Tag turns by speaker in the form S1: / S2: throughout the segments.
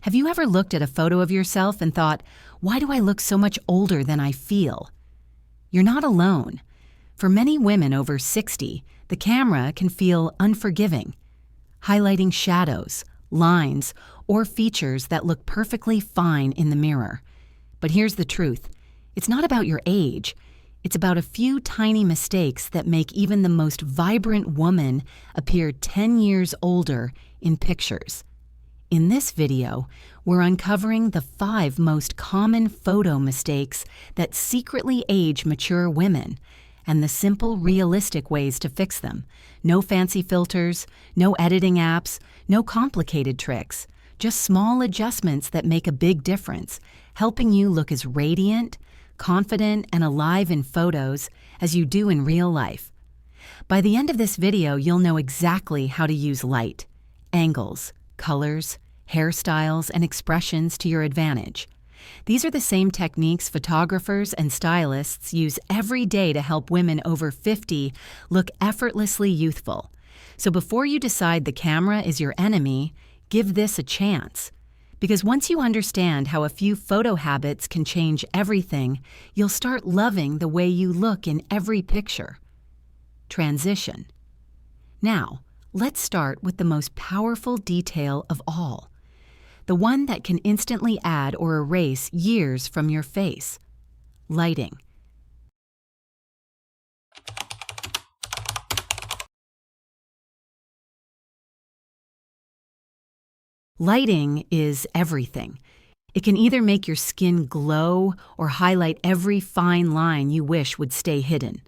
S1: Have you ever looked at a photo of yourself and thought, why do I look so much older than I feel? You're not alone. For many women over 60, the camera can feel unforgiving, highlighting shadows, lines, or features that look perfectly fine in the mirror. But here's the truth. It's not about your age. It's about a few tiny mistakes that make even the most vibrant woman appear 10 years older in pictures. In this video, we're uncovering the 5 most common photo mistakes that secretly age mature women and the simple, realistic ways to fix them. No fancy filters, no editing apps, no complicated tricks, just small adjustments that make a big difference, helping you look as radiant, confident, and alive in photos as you do in real life. By the end of this video, you'll know exactly how to use light, angles, colors, hairstyles, and expressions to your advantage. These are the same techniques photographers and stylists use every day to help women over 50 look effortlessly youthful. So before you decide the camera is your enemy, give this a chance. Because once you understand how a few photo habits can change everything, you'll start loving the way you look in every picture. Transition. Now, let's start with the most powerful detail of all. The one that can instantly add or erase years from your face. Lighting. Lighting is everything. It can either make your skin glow or highlight every fine line you wish would stay hidden.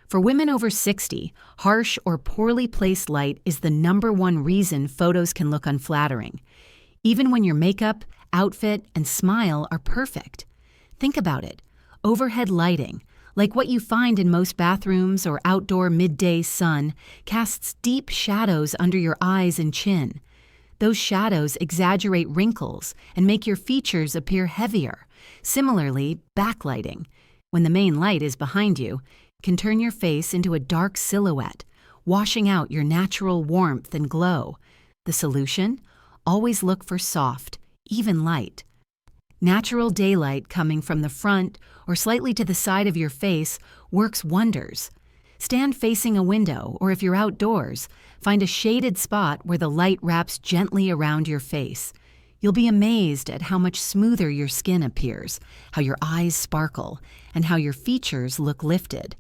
S1: For women over 60, harsh or poorly placed light is the #1 reason photos can look unflattering, even when your makeup, outfit, and smile are perfect. Think about it. Overhead lighting, like what you find in most bathrooms or outdoor midday sun, casts deep shadows under your eyes and chin. Those shadows exaggerate wrinkles and make your features appear heavier. Similarly, backlighting, when the main light is behind you, can turn your face into a dark silhouette, washing out your natural warmth and glow. The solution? Always look for soft, even light. Natural daylight coming from the front or slightly to the side of your face works wonders. Stand facing a window, or if you're outdoors, find a shaded spot where the light wraps gently around your face. You'll be amazed at how much smoother your skin appears, how your eyes sparkle, and how your features look lifted.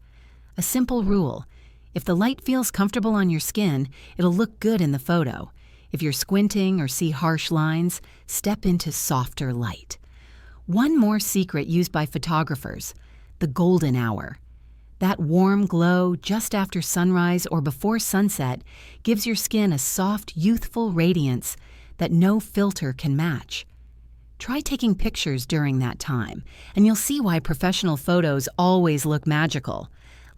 S1: A simple rule: if the light feels comfortable on your skin, it'll look good in the photo. If you're squinting or see harsh lines, step into softer light. One more secret used by photographers: the golden hour. That warm glow just after sunrise or before sunset gives your skin a soft, youthful radiance that no filter can match. Try taking pictures during that time, and you'll see why professional photos always look magical.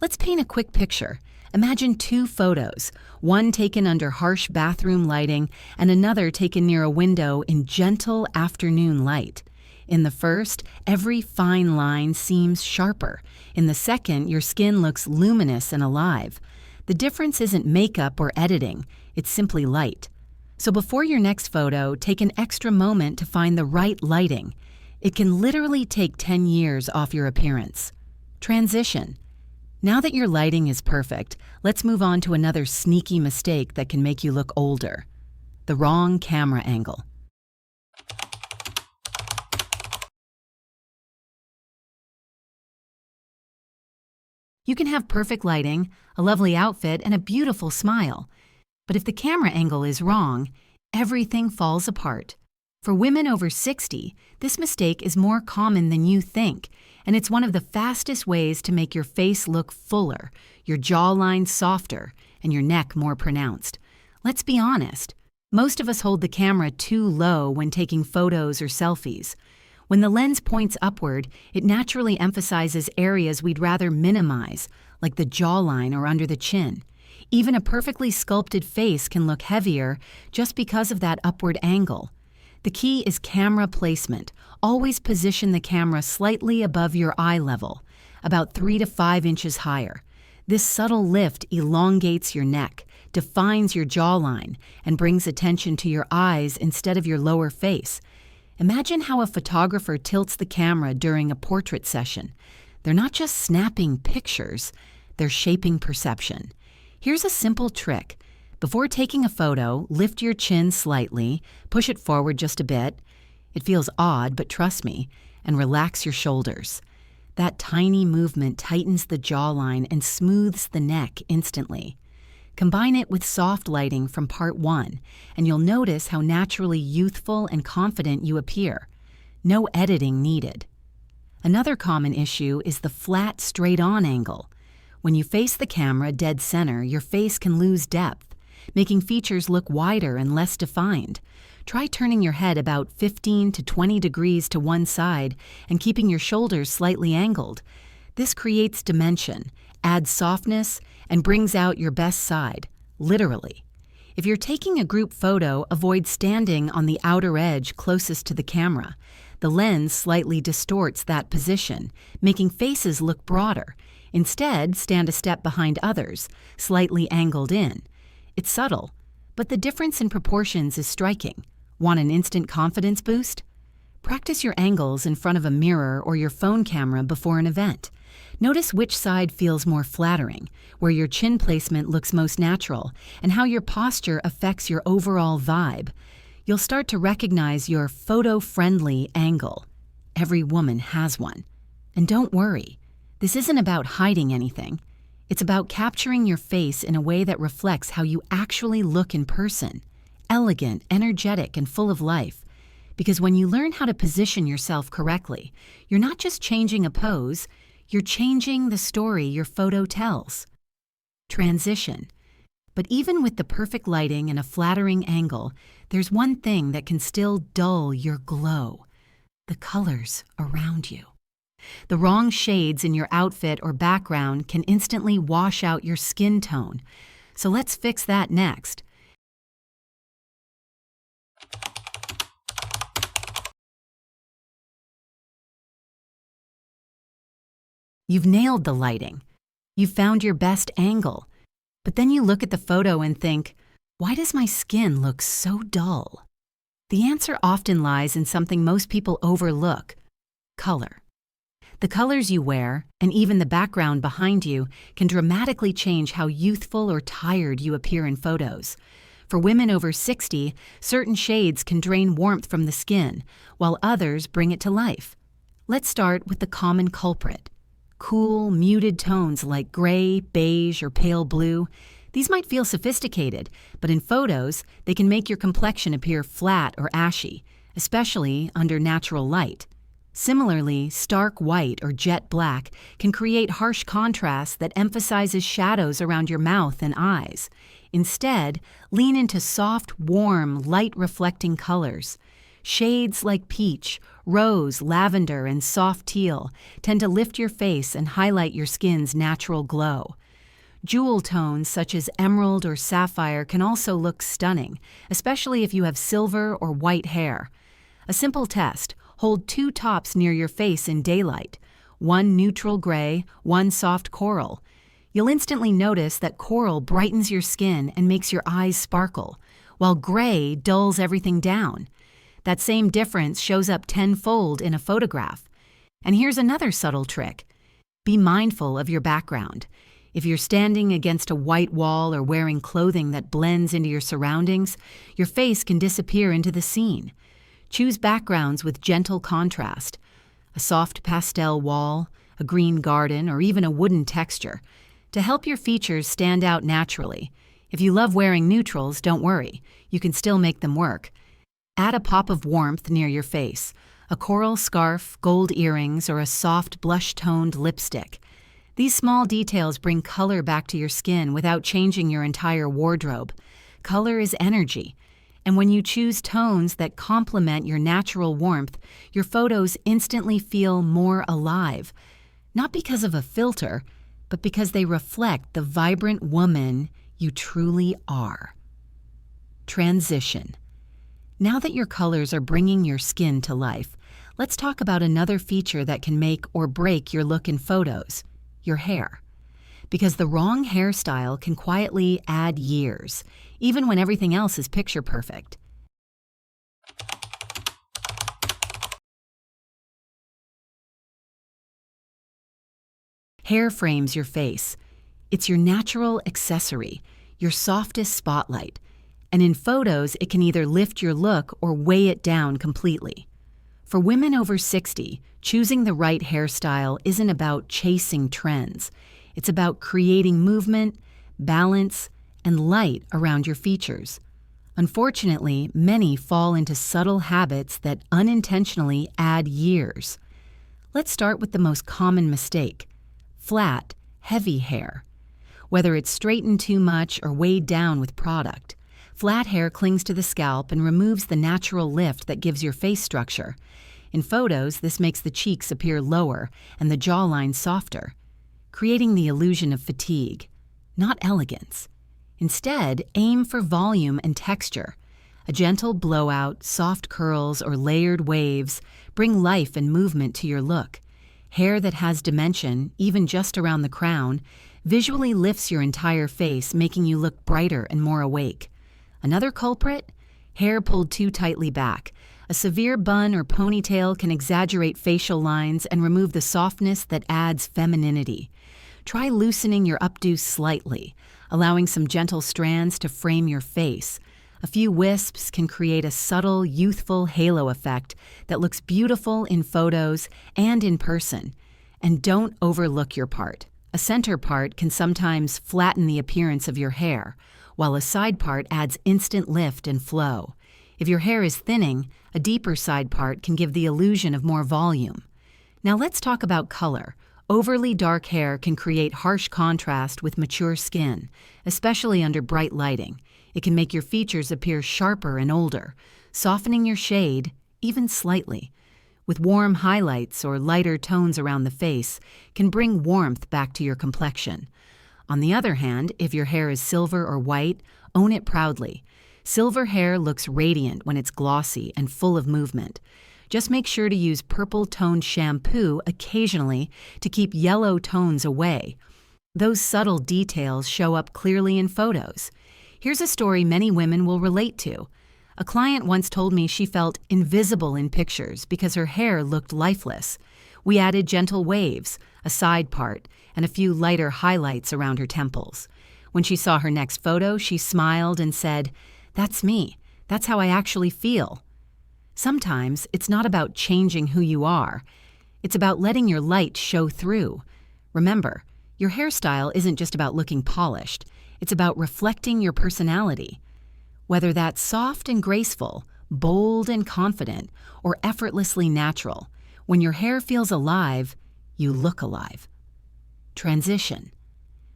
S1: Let's paint a quick picture. Imagine 2 photos, one taken under harsh bathroom lighting and another taken near a window in gentle afternoon light. In the first, every fine line seems sharper. In the second, your skin looks luminous and alive. The difference isn't makeup or editing, it's simply light. So before your next photo, take an extra moment to find the right lighting. It can literally take 10 years off your appearance. Transition. Now that your lighting is perfect, let's move on to another sneaky mistake that can make you look older: the wrong camera angle. You can have perfect lighting, a lovely outfit, and a beautiful smile. But if the camera angle is wrong, everything falls apart. For women over 60, this mistake is more common than you think, and it's one of the fastest ways to make your face look fuller, your jawline softer, and your neck more pronounced. Let's be honest. Most of us hold the camera too low when taking photos or selfies. When the lens points upward, it naturally emphasizes areas we'd rather minimize, like the jawline or under the chin. Even a perfectly sculpted face can look heavier just because of that upward angle. The key is camera placement. Always position the camera slightly above your eye level, about 3 to 5 inches higher. This subtle lift elongates your neck, defines your jawline and brings attention to your eyes instead of your lower face. Imagine how a photographer tilts the camera during a portrait session. They're not just snapping pictures, they're shaping perception. Here's a simple trick. Before taking a photo, lift your chin slightly, push it forward just a bit. It feels odd, but trust me, and relax your shoulders. That tiny movement tightens the jawline and smooths the neck instantly. Combine it with soft lighting from part 1, and you'll notice how naturally youthful and confident you appear. No editing needed. Another common issue is the flat, straight-on angle. When you face the camera dead center, your face can lose depth, making features look wider and less defined. Try turning your head about 15 to 20 degrees to one side and keeping your shoulders slightly angled. This creates dimension, adds softness, and brings out your best side, literally. If you're taking a group photo, avoid standing on the outer edge closest to the camera. The lens slightly distorts that position, making faces look broader. Instead, stand a step behind others, slightly angled in. It's subtle, but the difference in proportions is striking. Want an instant confidence boost? Practice your angles in front of a mirror or your phone camera before an event. Notice which side feels more flattering, where your chin placement looks most natural, and how your posture affects your overall vibe. You'll start to recognize your photo-friendly angle. Every woman has one. And don't worry, this isn't about hiding anything. It's about capturing your face in a way that reflects how you actually look in person. Elegant, energetic, and full of life. Because when you learn how to position yourself correctly, you're not just changing a pose, you're changing the story your photo tells. Transition. But even with the perfect lighting and a flattering angle, there's one thing that can still dull your glow: the colors around you. The wrong shades in your outfit or background can instantly wash out your skin tone. So let's fix that next. You've nailed the lighting. You've found your best angle. But then you look at the photo and think, why does my skin look so dull? The answer often lies in something most people overlook: color. The colors you wear, and even the background behind you, can dramatically change how youthful or tired you appear in photos. For women over 60, certain shades can drain warmth from the skin, while others bring it to life. Let's start with the common culprit. Cool, muted tones like gray, beige, or pale blue. These might feel sophisticated, but in photos, they can make your complexion appear flat or ashy, especially under natural light. Similarly, stark white or jet black can create harsh contrast that emphasizes shadows around your mouth and eyes. Instead, lean into soft, warm, light-reflecting colors. Shades like peach, rose, lavender, and soft teal tend to lift your face and highlight your skin's natural glow. Jewel tones such as emerald or sapphire can also look stunning, especially if you have silver or white hair. A simple test: hold 2 tops near your face in daylight, one neutral gray, one soft coral. You'll instantly notice that coral brightens your skin and makes your eyes sparkle, while gray dulls everything down. That same difference shows up tenfold in a photograph. And here's another subtle trick. Be mindful of your background. If you're standing against a white wall or wearing clothing that blends into your surroundings, your face can disappear into the scene. Choose backgrounds with gentle contrast. A soft pastel wall, a green garden, or even a wooden texture, to help your features stand out naturally. If you love wearing neutrals, don't worry. You can still make them work. Add a pop of warmth near your face, a coral scarf, gold earrings, or a soft blush-toned lipstick. These small details bring color back to your skin without changing your entire wardrobe. Color is energy, and when you choose tones that complement your natural warmth, your photos instantly feel more alive. Not because of a filter, but because they reflect the vibrant woman you truly are. Transition. Now that your colors are bringing your skin to life, let's talk about another feature that can make or break your look in photos: your hair. because the wrong hairstyle can quietly add years, even when everything else is picture perfect. Hair frames your face. It's your natural accessory, your softest spotlight. And in photos, it can either lift your look or weigh it down completely. For women over 60, choosing the right hairstyle isn't about chasing trends. It's about creating movement, balance, and light around your features. Unfortunately, many fall into subtle habits that unintentionally add years. Let's start with the most common mistake: flat, heavy hair. Whether it's straightened too much or weighed down with product, flat hair clings to the scalp and removes the natural lift that gives your face structure. In photos, this makes the cheeks appear lower and the jawline softer, creating the illusion of fatigue, not elegance. Instead, aim for volume and texture. A gentle blowout, soft curls, or layered waves bring life and movement to your look. Hair that has dimension, even just around the crown, visually lifts your entire face, making you look brighter and more awake. Another culprit? Hair pulled too tightly back. A severe bun or ponytail can exaggerate facial lines and remove the softness that adds femininity. Try loosening your updo slightly, allowing some gentle strands to frame your face. A few wisps can create a subtle, youthful halo effect that looks beautiful in photos and in person. And don't overlook your part. A center part can sometimes flatten the appearance of your hair, while a side part adds instant lift and flow. If your hair is thinning, a deeper side part can give the illusion of more volume. Now let's talk about color. Overly dark hair can create harsh contrast with mature skin, especially under bright lighting. It can make your features appear sharper and older, softening your shade, even slightly. With warm highlights or lighter tones around the face, can bring warmth back to your complexion. On the other hand, if your hair is silver or white, own it proudly. Silver hair looks radiant when it's glossy and full of movement. Just make sure to use purple-toned shampoo occasionally to keep yellow tones away. Those subtle details show up clearly in photos. Here's a story many women will relate to. A client once told me she felt invisible in pictures because her hair looked lifeless. We added gentle waves, a side part, and a few lighter highlights around her temples. When she saw her next photo, she smiled and said, "That's me. That's how I actually feel." Sometimes it's not about changing who you are. It's about letting your light show through. Remember, your hairstyle isn't just about looking polished. It's about reflecting your personality. Whether that's soft and graceful, bold and confident, or effortlessly natural, when your hair feels alive, you look alive. Transition.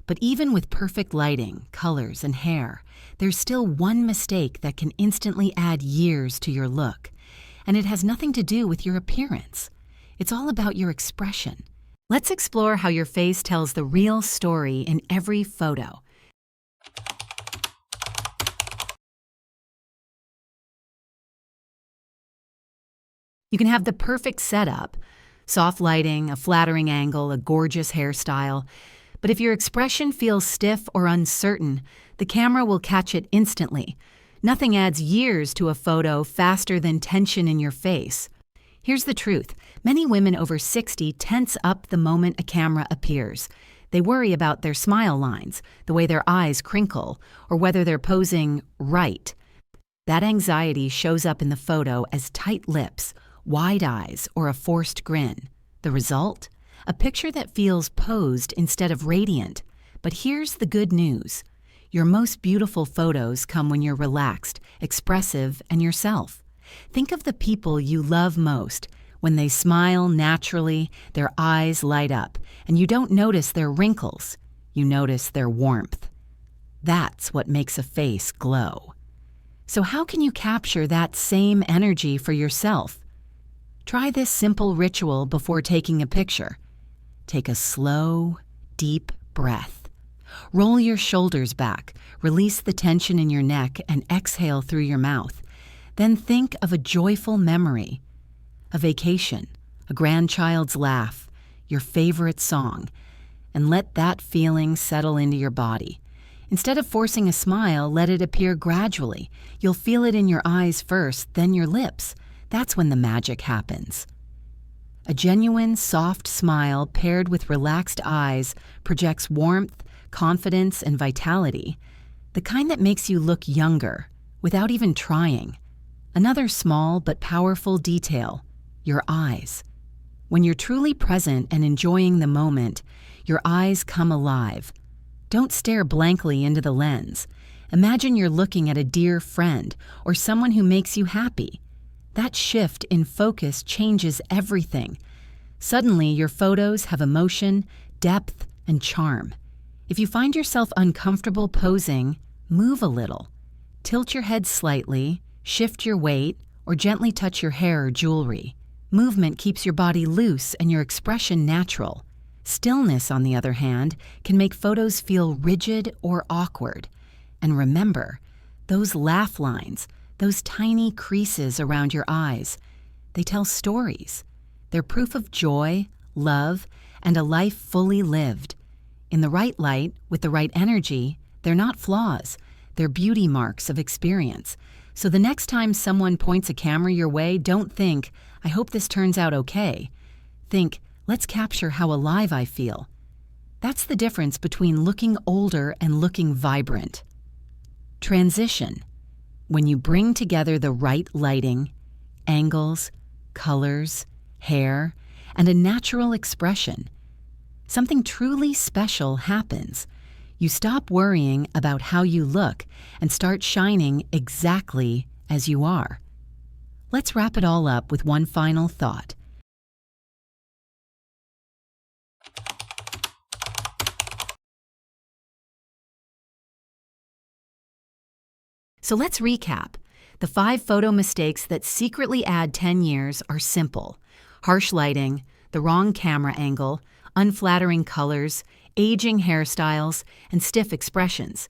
S1: But even with perfect lighting, colors, and hair, there's still one mistake that can instantly add years to your look. And it has nothing to do with your appearance. It's all about your expression. Let's explore how your face tells the real story in every photo. You can have the perfect setup, soft lighting, a flattering angle, a gorgeous hairstyle. But if your expression feels stiff or uncertain, the camera will catch it instantly. Nothing adds years to a photo faster than tension in your face. Here's the truth. Many women over 60 tense up the moment a camera appears. They worry about their smile lines, the way their eyes crinkle, or whether they're posing right. That anxiety shows up in the photo as tight lips, wide eyes, or a forced grin. The result? A picture that feels posed instead of radiant. But here's the good news. Your most beautiful photos come when you're relaxed, expressive, and yourself. Think of the people you love most. When they smile naturally, their eyes light up, and you don't notice their wrinkles. You notice their warmth. That's what makes a face glow. So how can you capture that same energy for yourself? Try this simple ritual before taking a picture. Take a slow, deep breath. Roll your shoulders back, release the tension in your neck, and exhale through your mouth. Then think of a joyful memory, a vacation, a grandchild's laugh, your favorite song. and let that feeling settle into your body. Instead of forcing a smile, let it appear gradually. You'll feel it in your eyes first, then your lips. That's when the magic happens. A genuine, soft smile paired with relaxed eyes projects warmth, confidence, and vitality, the kind that makes you look younger without even trying. Another small but powerful detail: your eyes. When you're truly present and enjoying the moment, your eyes come alive. Don't stare blankly into the lens. Imagine you're looking at a dear friend or someone who makes you happy. That shift in focus changes everything. Suddenly, your photos have emotion, depth, and charm. If you find yourself uncomfortable posing, move a little. Tilt your head slightly, shift your weight, or gently touch your hair or jewelry. Movement keeps your body loose and your expression natural. Stillness, on the other hand, can make photos feel rigid or awkward. And remember, those laugh lines, those tiny creases around your eyes, they tell stories. They're proof of joy, love, and a life fully lived. In the right light, with the right energy, they're not flaws. They're beauty marks of experience. So the next time someone points a camera your way, don't think, "I hope this turns out okay." Think, "Let's capture how alive I feel." That's the difference between looking older and looking vibrant. Transition. When you bring together the right lighting, angles, colors, hair, and a natural expression, something truly special happens. You stop worrying about how you look and start shining exactly as you are. Let's wrap it all up with one final thought. So let's recap. The 5 photo mistakes that secretly add 10 years are simple: harsh lighting, the wrong camera angle, unflattering colors, aging hairstyles, and stiff expressions.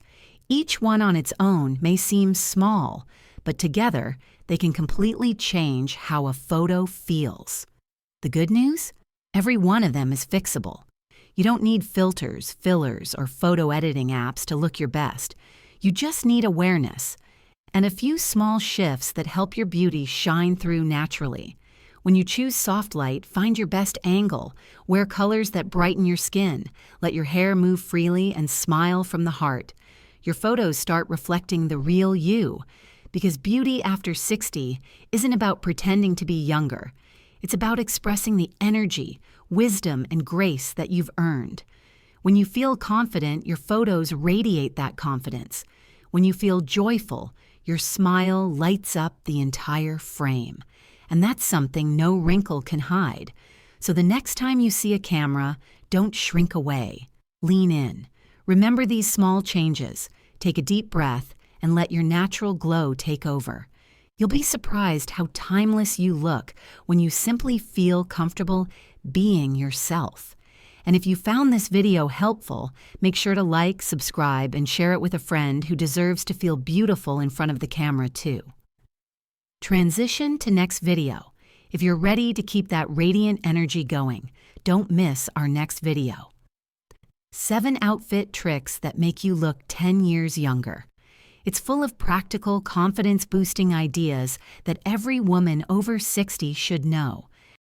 S1: Each one on its own may seem small, but together they can completely change how a photo feels. The good news? Every one of them is fixable. You don't need filters, fillers, or photo editing apps to look your best. You just need awareness and a few small shifts that help your beauty shine through naturally. When you choose soft light, find your best angle, wear colors that brighten your skin, let your hair move freely, and smile from the heart. Your photos start reflecting the real you, because beauty after 60 isn't about pretending to be younger. It's about expressing the energy, wisdom, and grace that you've earned. When you feel confident, your photos radiate that confidence. When you feel joyful, your smile lights up the entire frame. And that's something no wrinkle can hide. So the next time you see a camera, don't shrink away. Lean in. Remember these small changes. Take a deep breath and let your natural glow take over. You'll be surprised how timeless you look when you simply feel comfortable being yourself. And if you found this video helpful, make sure to like, subscribe, and share it with a friend who deserves to feel beautiful in front of the camera too. Transition to next video. If you're ready to keep that radiant energy going, don't miss our next video. 7 outfit tricks that make you look 10 years younger. It's full of practical, confidence-boosting ideas that every woman over 60 should know.